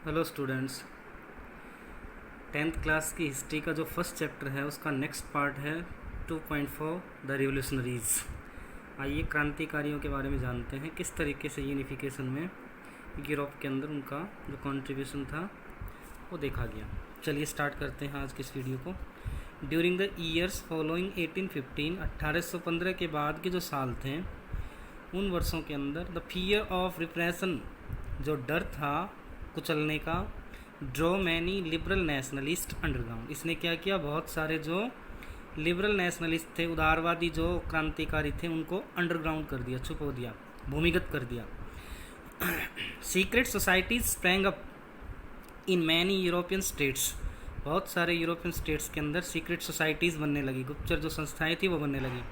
Hello students. 10th class की history का जो फर्स्ट चैप्टर है उसका नेक्स्ट पार्ट है 2.4 द रिवोल्यूशनरीज। आइए क्रांतिकारियों के बारे में जानते हैं, किस तरीके से यूनिफिकेशन में यूरोप के अंदर उनका जो कंट्रीब्यूशन था वो देखा गया। चलिए स्टार्ट करते हैं आज की इस वीडियो को। ड्यूरिंग द ईयर्स फॉलोइंग 1815, 1815 के बाद के जो साल थे उन वर्षों के अंदर द फियर ऑफ रिप्रेशन, जो डर था कुचलने का, draw many liberal nationalist underground, इसने क्या किया, बहुत सारे जो लिबरल नेशनलिस्ट थे, उदारवादी जो क्रांतिकारी थे, उनको अंडरग्राउंड कर दिया, छुपो दिया, भूमिगत कर दिया। Secret societies sprang up in many European states, बहुत सारे यूरोपियन स्टेट्स के अंदर सीक्रेट सोसाइटीज़ बनने लगी, गुप्तचर जो संस्थाएं थी वो बनने लगी,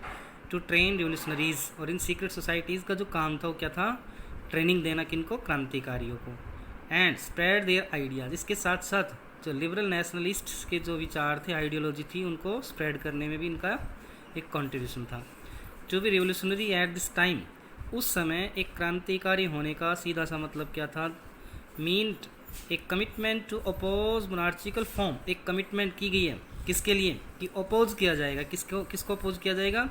टू ट्रेन रिवोल्यूशनरीज। और इन सीक्रेट सोसाइटीज़ का जो काम था वो क्या था, ट्रेनिंग देना किनको, क्रांतिकारियों को, एंड स्प्रेड देयर आइडियाज़। इसके साथ साथ जो लिबरल नेशनलिस्ट्स के जो विचार थे, आइडियोलॉजी थी, उनको स्प्रेड करने में भी इनका एक कंट्रीब्यूशन था। To be revolutionary at this time, उस समय एक क्रांतिकारी होने का सीधा सा मतलब क्या था, मीन्ड एक कमिटमेंट टू अपोज मोनार्चिकल फॉर्म, एक कमिटमेंट की गई है किसके लिए, कि अपोज किया जाएगा, किसको अपोज किया जाएगा,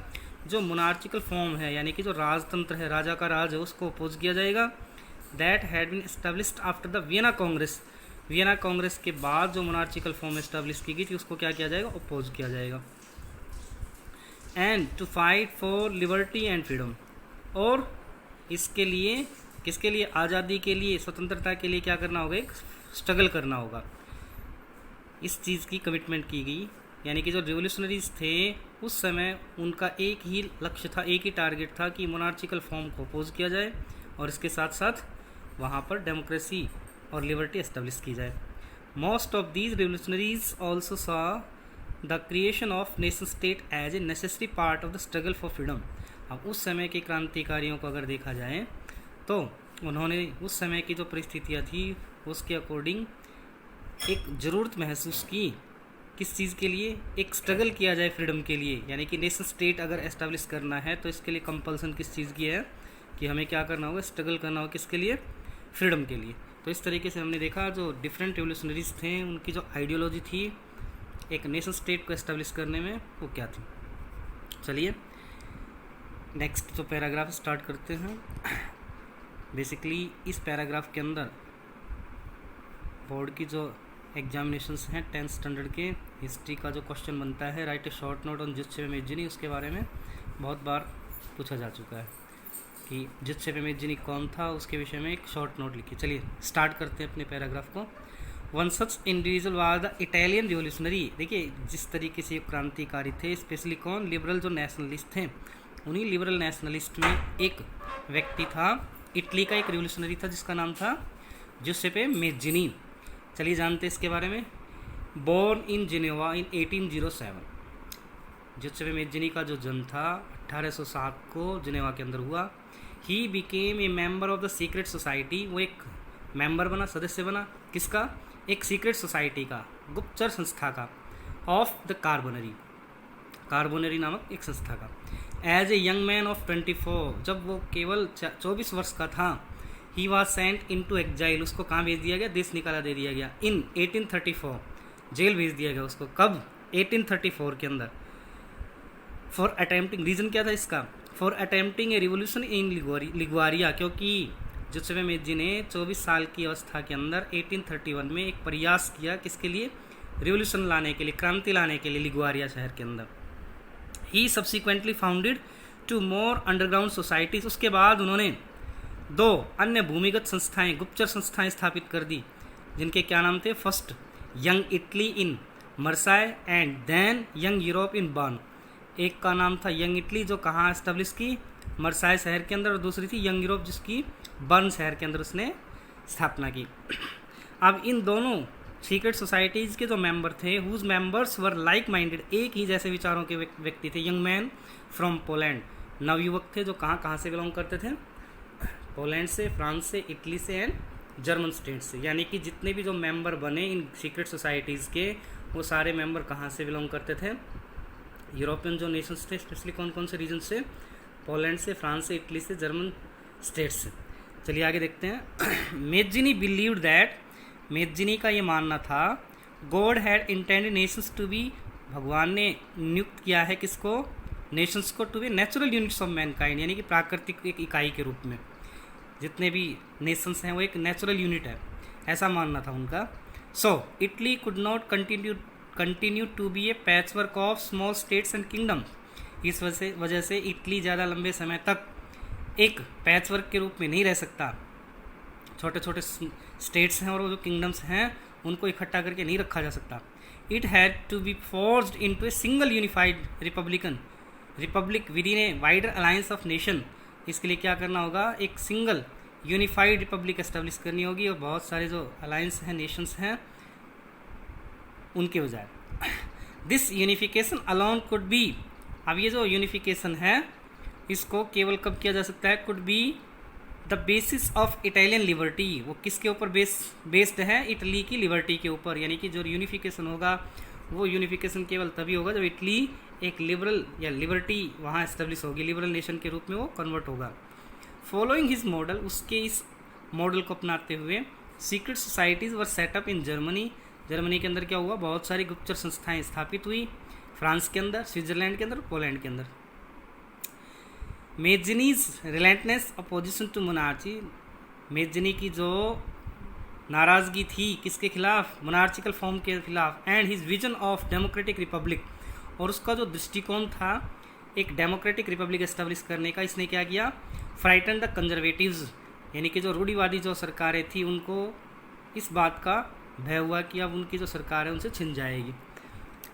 जो मोनार्चिकल फॉर्म है, यानी कि जो राजतंत्र है, राजा का राज है, उसको अपोज किया जाएगा। That had been established after the Vienna Congress, Vienna Congress के बाद जो मोनार्चिकल फॉर्म एस्टेब्लिश की गई थी उसको क्या किया जाएगा, अपोज किया जाएगा। And to fight for liberty and freedom, और इसके लिए किसके लिए, आज़ादी के लिए, स्वतंत्रता के लिए क्या करना होगा, एक स्ट्रगल करना होगा, इस चीज़ की कमिटमेंट की गई। यानी कि जो रिवोल्यूशनरीज थे उस समय उनका एक ही लक्ष्य था, एक ही टारगेट था कि मोनार्चिकल फॉर्म को अपोज किया जाए और इसके साथ साथ वहाँ पर डेमोक्रेसी और लिबर्टी एस्टेब्लिश की जाए। Most of these revolutionaries also saw the creation of nation state as a necessary part of the struggle for freedom. अब उस समय के क्रांतिकारियों को अगर देखा जाए तो उन्होंने उस समय की जो परिस्थितियाँ थी उसके अकॉर्डिंग एक ज़रूरत महसूस की, किस चीज़ के लिए, एक स्ट्रगल किया जाए फ्रीडम के लिए। यानी कि नेशन स्टेट अगर एस्टेब्लिश करना है तो इसके लिए कंपल्सन किस चीज़ की है, कि हमें क्या करना होगा, स्ट्रगल करना होगा, किसके लिए, फ्रीडम के लिए। तो इस तरीके से हमने देखा जो डिफरेंट रिवोल्यूशनरीज थे उनकी जो आइडियोलॉजी थी एक नेशन स्टेट को एस्टेब्लिश करने में, वो क्या थी। चलिए नेक्स्ट जो पैराग्राफ स्टार्ट करते हैं। बेसिकली इस पैराग्राफ के अंदर बोर्ड की जो एग्जामिनेशंस हैं 10th स्टैंडर्ड के हिस्ट्री का जो क्वेश्चन बनता है, write a short note on जुत्से मेजिनी, उसके बारे में बहुत बार पूछा जा चुका है कि जुत्से मेजिनी कौन था, उसके विषय में एक शॉर्ट नोट लिखी। चलिए स्टार्ट करते हैं अपने पैराग्राफ को। One such individual was the Italian revolutionary. देखिए जिस तरीके से ये क्रांतिकारी थे, स्पेशली कौन, लिबरल जो नेशनलिस्ट थे, उन्हीं लिबरल नेशनलिस्ट में एक व्यक्ति था, इटली का एक रिवोल्यूशनरी था जिसका नाम था जुसेपे मेजिनी। चलिए जानते हैं इसके बारे में। Born in Geneva in 1807, Giuseppe Mazzini का जो जन्म था 1807 को जिनेवा के अंदर हुआ। He became a member of the secret society, वो एक मेंबर बना, सदस्य बना, किसका, एक सीक्रेट सोसाइटी का, गुप्तचर संस्था का, ऑफ द कार्बोनरी, कार्बोनरी नामक एक संस्था का। As a young man of 24, जब वो केवल 24 वर्ष का था, he was sent in to exile, उसको कहाँ भेज दिया गया, देश निकाला दे दिया गया। इन 1834, जेल भेज दिया गया उसको, कब, 1834 के अंदर। फॉर अटेम्प्टिंग, रीज़न क्या था इसका, for attempting a revolution in Liguria, क्योंकि जुसेपे मेजिनी ने 24 साल की अवस्था के अंदर 1831 में एक प्रयास किया, किसके लिए, रिवोल्यूशन लाने के लिए, क्रांति लाने के लिए, लिग्वारिया शहर के अंदर। He subsequently founded two more underground societies, उसके बाद उन्होंने 2 अन्य भूमिगत संस्थाएं, गुप्तचर संस्थाएं स्थापित कर दी, जिनके क्या नाम थे, first Young Italy in Marseille and then Young Europe in Bern. एक का नाम था यंग इटली जो कहाँ एस्टेब्लिश की, मरसाय शहर के अंदर, और दूसरी थी यंग यूरोप जिसकी बर्न शहर के अंदर उसने स्थापना की। अब इन दोनों सीक्रेट सोसाइटीज़ के जो मेंबर थे, whose members were like minded, एक ही जैसे विचारों के व्यक्ति थे। यंग मैन फ्रॉम पोलैंड, नवयुवक थे जो कहाँ से बिलोंग करते थे, पोलैंड से, फ्रांस से, इटली से एंड जर्मन स्टेट से। यानी कि जितने भी जो मेंबर बने इन सीक्रेट सोसाइटीज़ के, वो सारे मेंबर कहाँ से बिलोंग करते थे, यूरोपियन जो नेशंस थे, स्पेशली कौन कौन से रीजन से, पोलैंड से, फ्रांस से, इटली से, जर्मन स्टेट्स से। चलिए आगे देखते हैं। मेजिनी बिलीव्ड दैट मेजनी का ये मानना था God had intended nations to be, भगवान ने नियुक्त किया है किसको, नेशंस को, to be natural units of mankind, यानी कि प्राकृतिक एक इकाई के रूप में जितने भी नेशंस हैं वो एक नेचुरल यूनिट है, ऐसा मानना था उनका। So Italy could not continue to be a patchwork of small states and kingdom, इस वजह से इटली ज़्यादा लंबे समय तक एक पैचवर्क के रूप में नहीं रह सकता, छोटे छोटे स्टेट्स हैं और वो जो किंगडम्स हैं उनको इकट्ठा करके नहीं रखा जा सकता। It had to be forced into a single unified republic within a wider alliance of nation, इसके लिए क्या करना होगा, एक सिंगल यूनिफाइड रिपब्लिक एस्टेब्लिश करनी होगी और बहुत सारे जो अलायंस हैं, नेशंस हैं, उनके बजाय। This unification alone could be, अब ये जो यूनिफिकेशन है इसको केवल कब किया जा सकता है, could be the basis of Italian liberty, वो किसके ऊपर बेस्ड है, इटली की लिबर्टी के ऊपर, यानी कि जो यूनिफिकेशन होगा वो यूनिफिकेशन केवल तभी होगा जब इटली एक लिबरल या लिबर्टी वहाँ एस्टेब्लिश होगी, लिबरल नेशन के रूप में वो कन्वर्ट होगा। फॉलोइंग हिज मॉडल, उसके इस मॉडल को अपनाते हुए secret societies were set up in Germany, Germany के अंदर क्या हुआ, बहुत सारी गुप्तचर संस्थाएं स्थापित हुई, फ्रांस के अंदर, स्विट्जरलैंड के अंदर, पोलैंड के अंदर। मेजनीज रिलेंटनेस अपोजिशन टू मोनार्ची, मेजनी की जो नाराज़गी थी किसके खिलाफ, मोनार्चिकल फॉर्म के खिलाफ, and his vision of democratic Republic, और उसका जो दृष्टिकोण था एक डेमोक्रेटिक रिपब्लिक एस्टेब्लिश करने का, इसने क्या किया, फ्राइटन द कंजर्वेटिव्स, यानी कि जो रूढ़िवादी जो सरकारें थी उनको इस बात का भय हुआ कि अब उनकी जो सरकार है उनसे छिन जाएगी।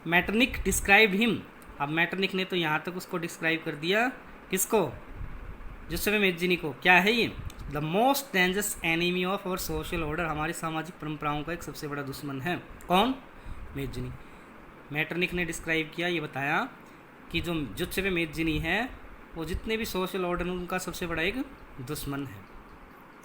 मैटरनिक डिस्क्राइब हिम, अब मैटरनिक ने तो यहाँ तक उसको डिस्क्राइब कर दिया, किसको, जोसेफ मेजनी को, क्या है ये, the most dangerous enemy of our social order, हमारी सामाजिक परंपराओं का एक सबसे बड़ा दुश्मन है, कौन, मेजनी। मैटरनिक ने डिस्क्राइब किया, ये बताया कि जो जोसेफ मेजनी है वो जितने भी सोशल ऑर्डर उनका सबसे बड़ा एक दुश्मन है।